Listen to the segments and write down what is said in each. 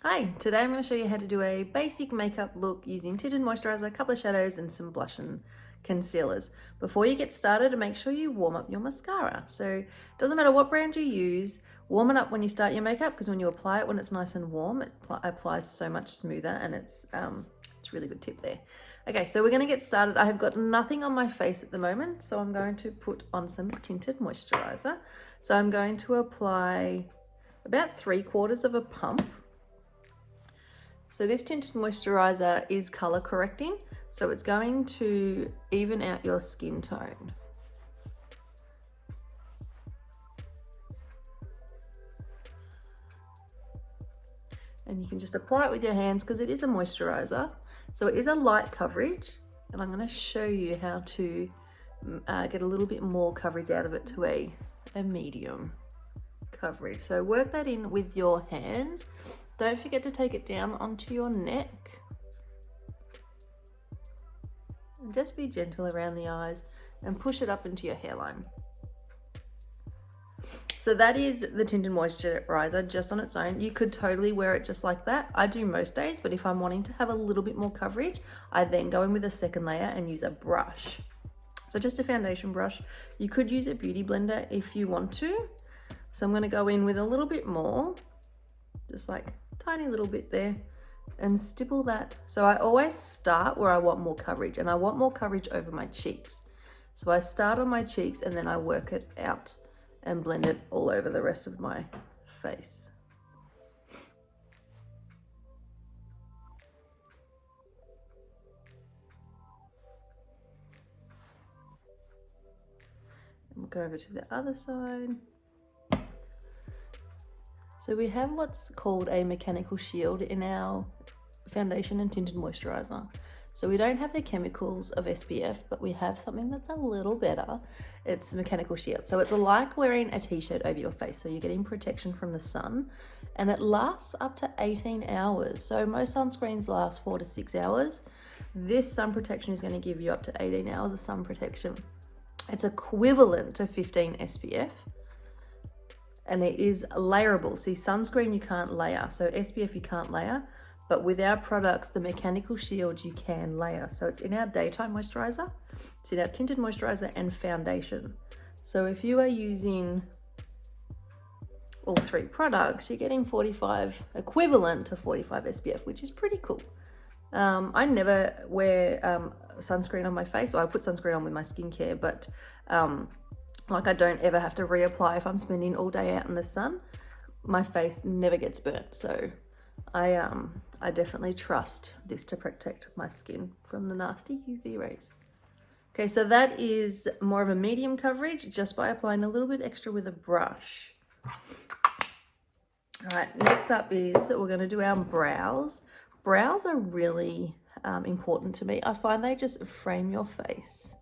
Hi, today I'm going to show you how to do a basic makeup look using tinted moisturizer, a couple of shadows and some blush and concealers. Before you get started, make sure you warm up your mascara. So it doesn't matter what brand you use, warm it up when you start your makeup, because when you apply it, when it's nice and warm, it applies so much smoother, and it's a really good tip there. Okay, so we're going to get started. I have got nothing on my face at the moment, so I'm going to put on some tinted moisturizer. So I'm going to apply about 3/4 of a pump. So this tinted moisturizer is color correcting, so it's going to even out your skin tone. And you can just apply it with your hands because it is a moisturizer. So it is a light coverage, and I'm going to show you how to get a little bit more coverage out of it to a medium coverage. So work that in with your hands. Don't forget to take it down onto your neck. And just be gentle around the eyes and push it up into your hairline. So that is the tinted moisturizer just on its own. You could totally wear it just like that. I do most days, but if I'm wanting to have a little bit more coverage, I then go in with a second layer and use a brush. So just a foundation brush. You could use a beauty blender if you want to. So I'm going to go in with a little bit more, just like tiny little bit there, and stipple that. So I always start where I want more coverage, and I want more coverage over my cheeks. So I start on my cheeks and then I work it out and blend it all over the rest of my face. And we'll go over to the other side. So we have what's called a mechanical shield in our foundation and tinted moisturizer. So we don't have the chemicals of SPF, but we have something that's a little better. It's mechanical shield. So it's like wearing a t-shirt over your face. So you're getting protection from the sun, and it lasts up to 18 hours. So most sunscreens last 4 to 6 hours. This sun protection is going to give you up to 18 hours of sun protection. It's equivalent to 15 SPF. And it is layerable. See, sunscreen you can't layer, so SPF you can't layer, but with our products, the mechanical shield, you can layer. So it's in our daytime moisturizer, it's in our tinted moisturizer and foundation. So if you are using all 3 products, you're getting 45, equivalent to 45 SPF, which is pretty cool. I never wear sunscreen on my face, or I put sunscreen on with my skincare, but like I don't ever have to reapply if I'm spending all day out in the sun. My face never gets burnt, so I definitely trust this to protect my skin from the nasty UV rays. Okay, so that is more of a medium coverage just by applying a little bit extra with a brush. All right, next up is we're going to do our brows. Brows are really important to me. I find they just frame your face.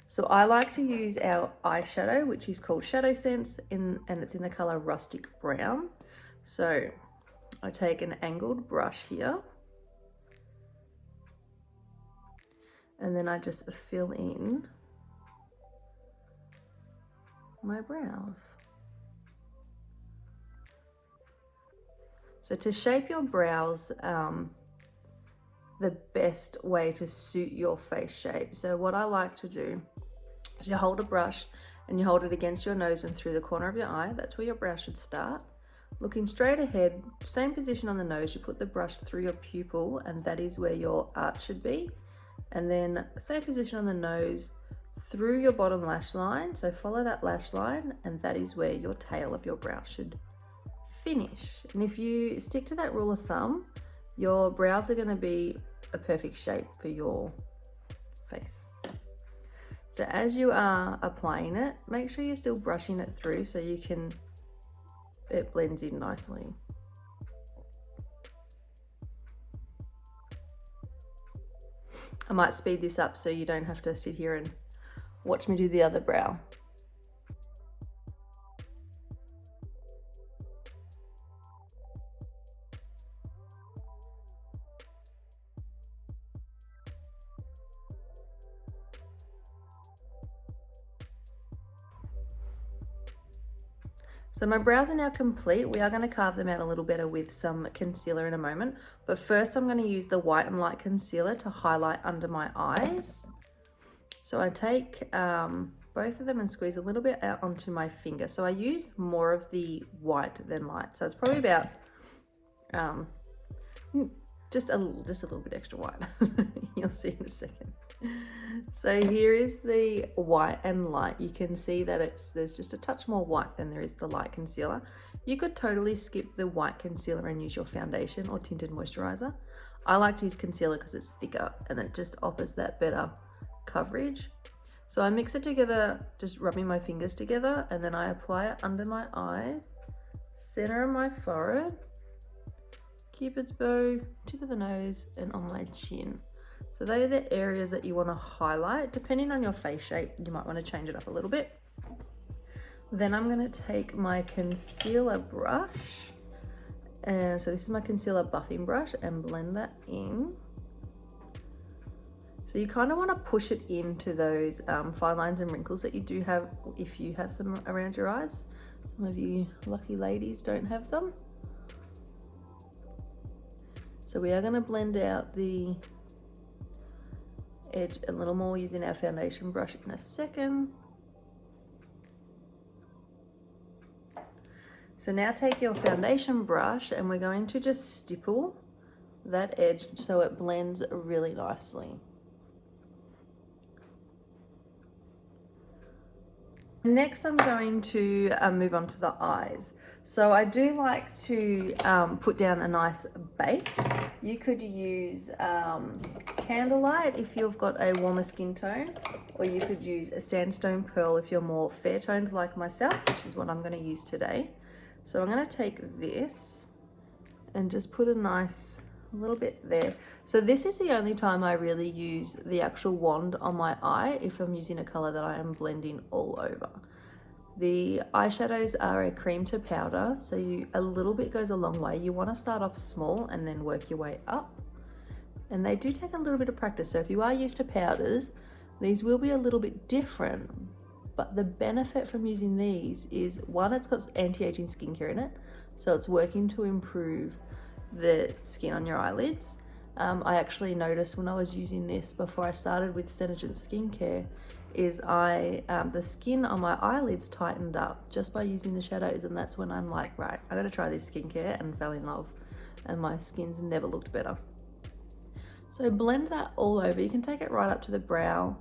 So I like to use our eyeshadow, which is called SeneGence, and it's in the color rustic brown. So I take an angled brush here, and then I just fill in my brows. So to shape your brows, the best way to suit your face shape. So what I like to do is you hold a brush and you hold it against your nose and through the corner of your eye. That's where your brow should start. Looking straight ahead, same position on the nose, you put the brush through your pupil, and that is where your arch should be. And then same position on the nose through your bottom lash line. So follow that lash line, and that is where your tail of your brow should finish. And if you stick to that rule of thumb, your brows are going to be a perfect shape for your face. So as you are applying it, make sure you're still brushing it through so it blends in nicely. I might speed this up so you don't have to sit here and watch me do the other brow. So my brows are now complete. We are going to carve them out a little better with some concealer in a moment. But first I'm going to use the White and Light concealer to highlight under my eyes. So I take both of them and squeeze a little bit out onto my finger. So I use more of the white than light. So it's probably about just a little bit extra white. You'll see in a second. So here is the white and light. You can see that there's just a touch more white than there is the light concealer. You could totally skip the white concealer and use your foundation or tinted moisturizer. I like to use concealer because it's thicker and it just offers that better coverage. So I mix it together, just rubbing my fingers together, and then I apply it under my eyes, center of my forehead, Cupid's bow, tip of the nose, and on my chin. So they are the areas that you want to highlight. Depending on your face shape, you might want to change it up a little bit. Then I'm going to take my concealer brush, and so this is my concealer buffing brush, and blend that in. So you kind of want to push it into those fine lines and wrinkles that you do have if you have some around your eyes. Some of you lucky ladies don't have them. So we are going to blend out the edge a little more using our foundation brush in a second. So now take your foundation brush and we're going to just stipple that edge so it blends really nicely. Next, I'm going to move on to the eyes. So I do like to put down a nice base. You could use Candlelight if you've got a warmer skin tone, or you could use a Sandstone Pearl if you're more fair toned like myself, which is what I'm going to use today. So I'm going to take this and just put a nice little bit there. So this is the only time I really use the actual wand on my eye, if I'm using a color that I am blending all over. The eyeshadows are a cream to powder, so a little bit goes a long way. You want to start off small and then work your way up. And they do take a little bit of practice. So if you are used to powders, these will be a little bit different. But the benefit from using these is, one, it's got anti-aging skincare in it. So it's working to improve the skin on your eyelids. I actually noticed when I was using this before I started with SeneGence skincare is the skin on my eyelids tightened up just by using the shadows, and that's when I'm like, right, I gotta try this skincare, and fell in love, and my skin's never looked better. So blend that all over. You can take it right up to the brow,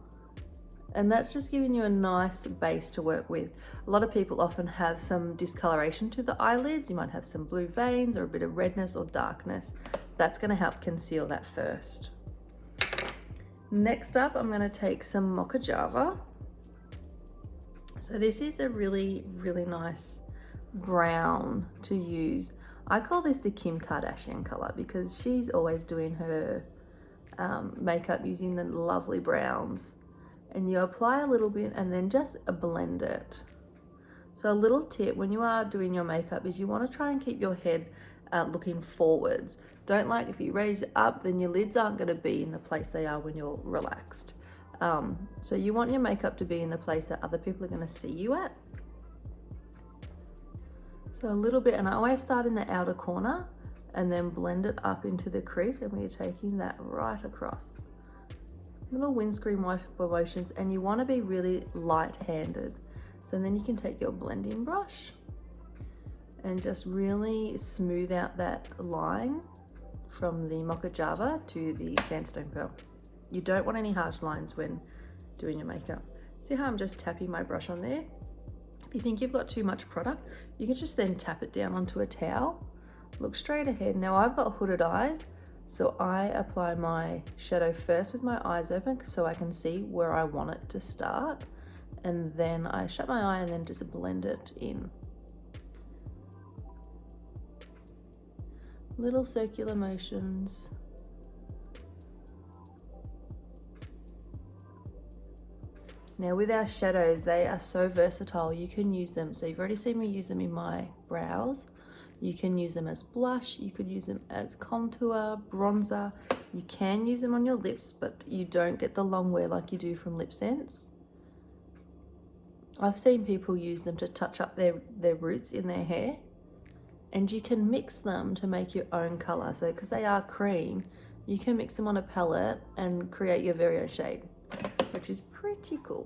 and that's just giving you a nice base to work with. A lot of people often have some discoloration to the eyelids. You might have some blue veins or a bit of redness or darkness. That's going to help conceal that first. Next up, I'm going to take some Mocha Java. So this is a really, really nice brown to use. I call this the Kim Kardashian color because she's always doing her makeup using the lovely browns. And you apply a little bit and then just blend it. So a little tip when you are doing your makeup is you want to try and keep your head looking forwards. Don't, like, if you raise it up, then your lids aren't going to be in the place they are when you're relaxed. So you want your makeup to be in the place that other people are going to see you at. So a little bit, and I always start in the outer corner and then blend it up into the crease, and we're taking that right across. Little windscreen wiper motions, and you want to be really light-handed. So then you can take your blending brush and just really smooth out that line from the Mocha Java to the Sandstone Pearl. You don't want any harsh lines when doing your makeup. See how I'm just tapping my brush on there? If you think you've got too much product, you can just then tap it down onto a towel. Look straight ahead. Now I've got hooded eyes, so I apply my shadow first with my eyes open so I can see where I want it to start. And then I shut my eye and then just blend it in. Little circular motions. Now with our shadows, they are so versatile. You can use them. So you've already seen me use them in my brows. You can use them as blush. You could use them as contour, bronzer. You can use them on your lips, but you don't get the long wear like you do from Lip Sense. I've seen people use them to touch up their roots in their hair, and you can mix them to make your own color. So because they are cream, you can mix them on a palette and create your very own shade, which is pretty cool.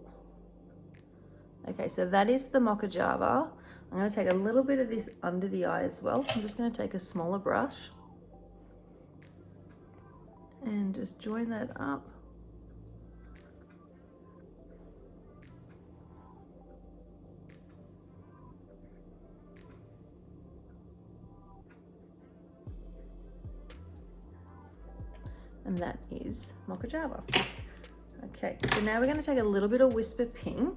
Okay, so that is the Mocha Java. I'm going to take a little bit of this under the eye as well. I'm just going to take a smaller brush and just join that up. And that is Mocha Java. Okay, so now we're going to take a little bit of Whisper Pink,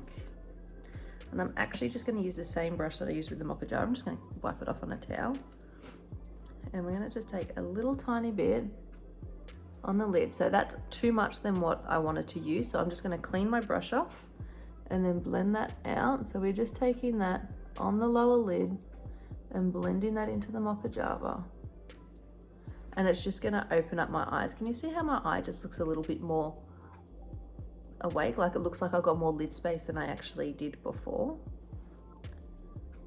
and I'm actually just going to use the same brush that I used with the Mocha Java. I'm just going to wipe it off on a towel, and we're going to just take a little tiny bit on the lid. So that's too much than what I wanted to use, so I'm just going to clean my brush off and then blend that out. So we're just taking that on the lower lid and blending that into the Mocha Java. And it's just gonna open up my eyes. Can you see how my eye just looks a little bit more awake? Like it looks like I've got more lid space than I actually did before.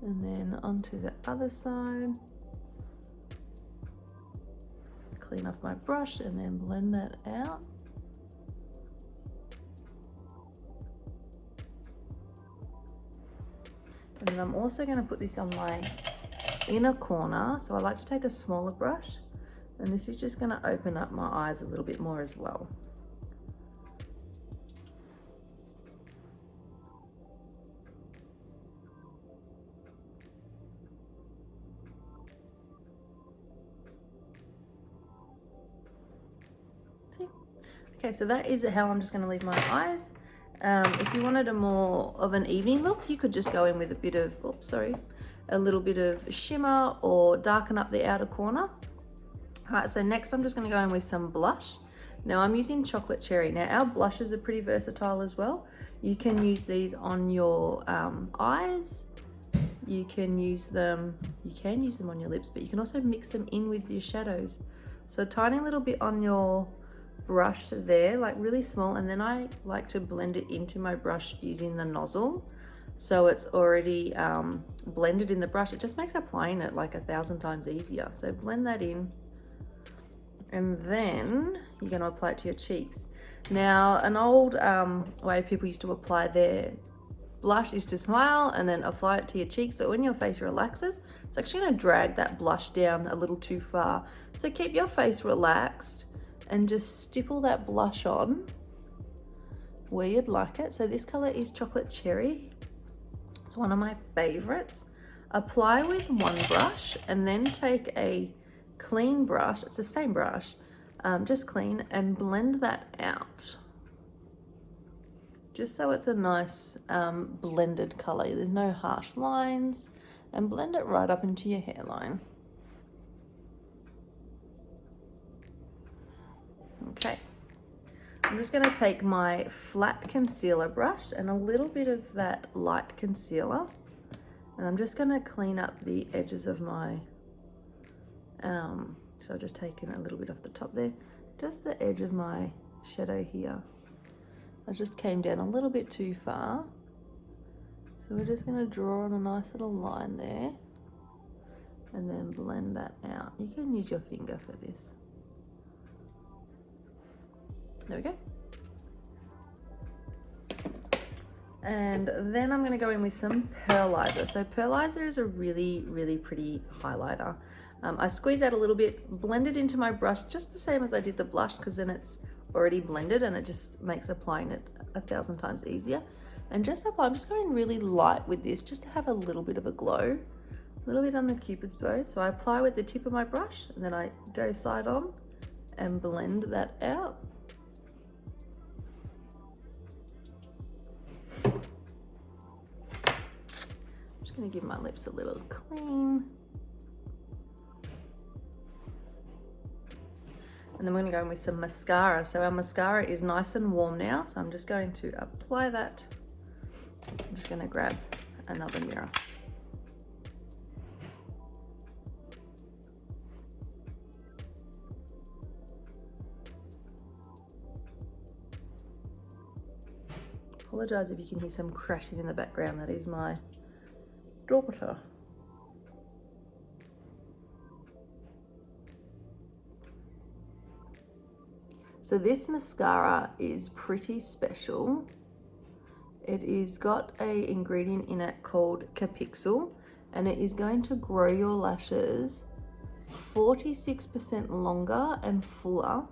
And then onto the other side. Clean off my brush and then blend that out. And then I'm also gonna put this on my inner corner. So I like to take a smaller brush, and this is just going to open up my eyes a little bit more as well. See? Okay, so that is how I'm just going to leave my eyes. If you wanted a more of an evening look, you could just go in with a bit of, a little bit of shimmer or darken up the outer corner. All right, so next I'm just going to go in with some blush. Now I'm using Chocolate Cherry. Now our blushes are pretty versatile as well. You can use these on your eyes. You can use them on your lips, but you can also mix them in with your shadows. So a tiny little bit on your brush there, like really small, and then I like to blend it into my brush using the nozzle. So it's already blended in the brush. It just makes applying it like 1,000 times easier. So blend that in. And then you're going to apply it to your cheeks. Now, an old way people used to apply their blush is to smile and then apply it to your cheeks. But when your face relaxes, it's actually going to drag that blush down a little too far. So keep your face relaxed and just stipple that blush on where you'd like it. So this color is Chocolate Cherry. It's one of my favorites. Apply with one brush and then take a clean brush, it's the same brush, just clean, and blend that out. Just so it's a nice blended color. There's no harsh lines, and blend it right up into your hairline. Okay, I'm just going to take my flat concealer brush and a little bit of that light concealer, and I'm just going to clean up the edges of my so I've just taken a little bit off the top there, just the edge of my shadow here. I just came down a little bit too far, so we're just going to draw on a nice little line there and then blend that out. You can use your finger for this. There we go. And then I'm going to go in with some pearlizer. So pearlizer is a really, really pretty highlighter. I squeeze out a little bit, blend it into my brush just the same as I did the blush, because then it's already blended and it just makes applying it 1,000 times easier. And just apply, I'm just going really light with this just to have a little bit of a glow, a little bit on the Cupid's bow. So I apply with the tip of my brush and then I go side on and blend that out. I'm just going to give my lips a little clean. And then we're going to go in with some mascara. So our mascara is nice and warm now. So I'm just going to apply that. I'm just going to grab another mirror. apologise if you can hear some crashing in the background. That is my daughter. So this mascara is pretty special. It is got a ingredient in it called Capixel, and it is going to grow your lashes 46% longer and fuller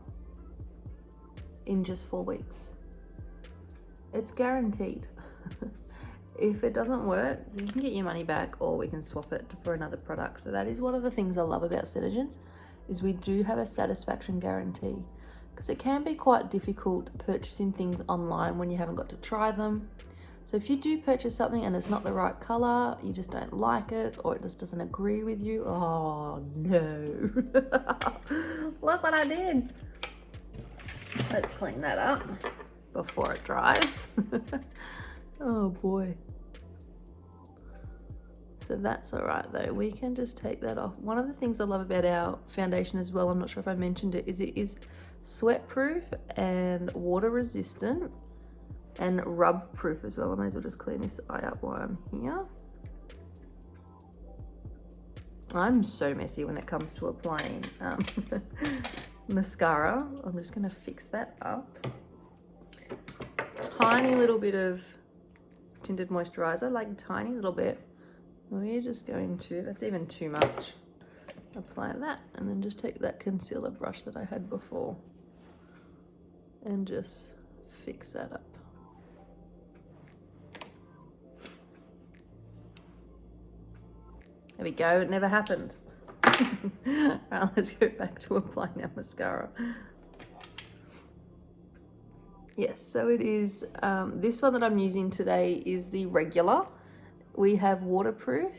in just 4 weeks. It's guaranteed. If it doesn't work, you can get your money back, or we can swap it for another product. So that is one of the things I love about SeneGence, is we do have a satisfaction guarantee, because it can be quite difficult purchasing things online when you haven't got to try them. So if you do purchase something and it's not the right color, you just don't like it, or it just doesn't agree with you, oh no. Look what I did. Let's clean that up before it dries. Oh boy. So that's all right though. We can just take that off. One of the things I love about our foundation as well, I'm not sure if I mentioned it, is it is sweat proof and water resistant and rub proof as well. I may as well just clean this eye up while I'm here. I'm so messy when it comes to applying mascara. I'm just gonna fix that up. Tiny little bit of tinted moisturizer, like a tiny little bit. We're just going to, that's even too much, apply that, and then just take that concealer brush that I had before and just fix that up. There we go, it never happened. Alright, let's go back to applying our mascara. Yes, so it is, this one that I'm using today is the regular. We have waterproof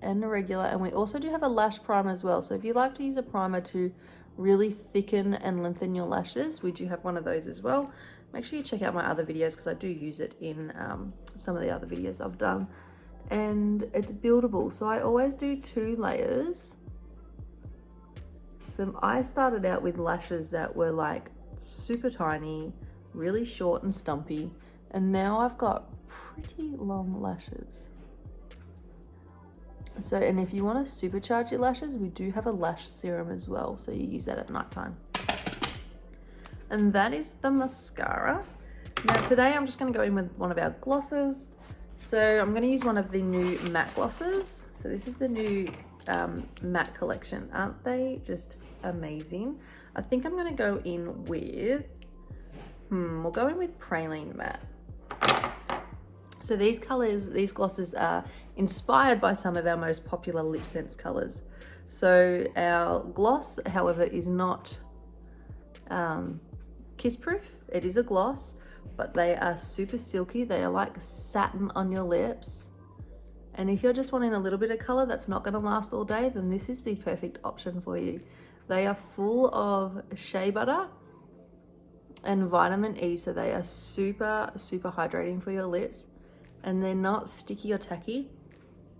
and the regular, and we also do have a lash primer as well. So if you like to use a primer to really thicken and lengthen your lashes, we do have one of those as well. Make sure you check out my other videos, because I do use it in some of the other videos I've done. And it's buildable, so I always do 2 layers. So I started out with lashes that were like super tiny, really short and stumpy, and now I've got pretty long lashes. So, and if you want to supercharge your lashes, we do have a lash serum as well, so you use that at night time. And that is the mascara. Now today I'm just going to go in with one of our glosses. So I'm going to use one of the new matte glosses. So this is the new matte collection. Aren't they just amazing? I think I'm going to go in with, we'll go in with Praline Matte. So these colors, these glosses are inspired by some of our most popular lip sense colors. So our gloss, however, is not kiss proof. It is a gloss, but they are super silky. They are like satin on your lips. And if you're just wanting a little bit of color that's not going to last all day, then this is the perfect option for you. They are full of shea butter and vitamin E, so they are super, super hydrating for your lips. And they're not sticky or tacky.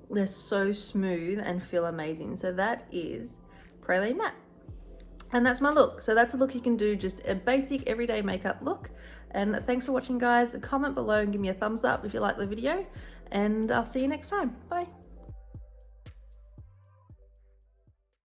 They're so smooth and feel amazing. So that is Praline Matte. And that's my look. So that's a look you can do, just a basic everyday makeup look. And thanks for watching, guys. Comment below and give me a thumbs up if you like the video. And I'll see you next time. Bye.